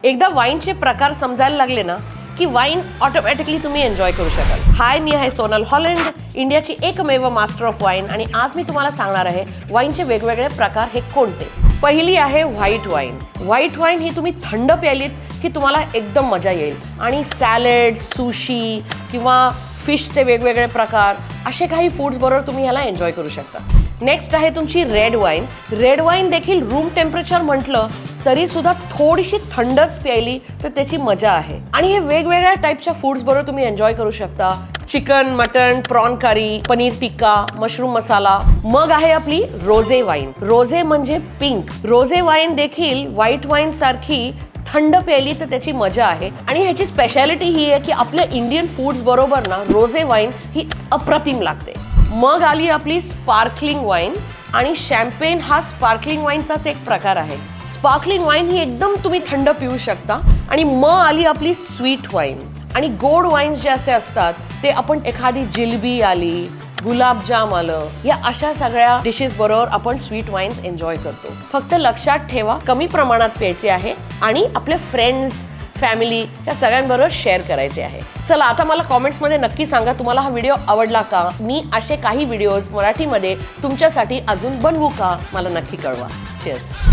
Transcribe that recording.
एकदा वाईनचे प्रकार समजायला लागले ना की वाईन ऑटोमॅटिकली तुम्ही एन्जॉय करू शकाल। हाय, मी आहे सोनल हॉलंड, इंडियाची एकमेव मास्टर ऑफ वाईन, आणि आज मी तुम्हाला सांगणार आहे वाईनचे वेगवेगळे प्रकार हे कोणते। पहिली आहे व्हाईट वाईन। व्हाईट वाईन ही तुम्ही थंड प्यायलीत की तुम्हाला एकदम मजा येईल आणि सॅलड, सुशी किंवा फिशचे वेगवेगळे प्रकार असे काही फूड्स बरोबर तुम्ही ह्याला एन्जॉय करू शकता। नेक्स्ट आहे तुमची रेड वाईन। रेड वाईन देखील रूम टेम्परेचर म्हटलं तरी सुद्धा थोडीशी थंडच प्यायली तर त्याची मजा आहे, आणि हे वेगवेगळ्या टाईपच्या फूड्स बरोबर तुम्ही एन्जॉय करू शकता। चिकन, मटन, प्रॉन करी, पनीर टिक्का, मशरूम मसाला। मग आहे आपली रोजे वाईन। रोजे म्हणजे पिंक। रोजे वाईन देखील व्हाईट वाईन सारखी थंड प्यायली तर त्याची मजा आहे, आणि ह्याची स्पेशालिटी ही आहे की आपल्या इंडियन फूड्स बरोबर ना रोजे वाईन ही अप्रतिम लागते। मग आली आपली स्पार्कलिंग वाईन, आणि शॅम्पेन हा स्पार्कलिंग वाईनचाच एक प्रकार आहे। स्पार्कलिंग वाईन ही एकदम तुम्ही थंड पिऊ शकता। आणि मग आली आपली स्वीट वाईन, आणि गोड वाईन जे असे असतात ते आपण एखादी जिलबी आली, गुलाबजाम आलं, या अशा सगळ्या डिशेस बरोबर आपण स्वीट वाईन्स एन्जॉय करतो। फक्त लक्षात ठेवा कमी प्रमाणात प्यायचे आहे आणि आपले फ्रेंड्स, फॅमिली या सगळ्यांबरोबर शेअर करायचे आहे। चला, आता मला कॉमेंट्समध्ये नक्की सांगा तुम्हाला हा व्हिडिओ आवडला का? मी असे काही व्हिडिओज मराठीमध्ये तुमच्यासाठी अजून बनवू का? मला नक्की कळवा। चीयर्स।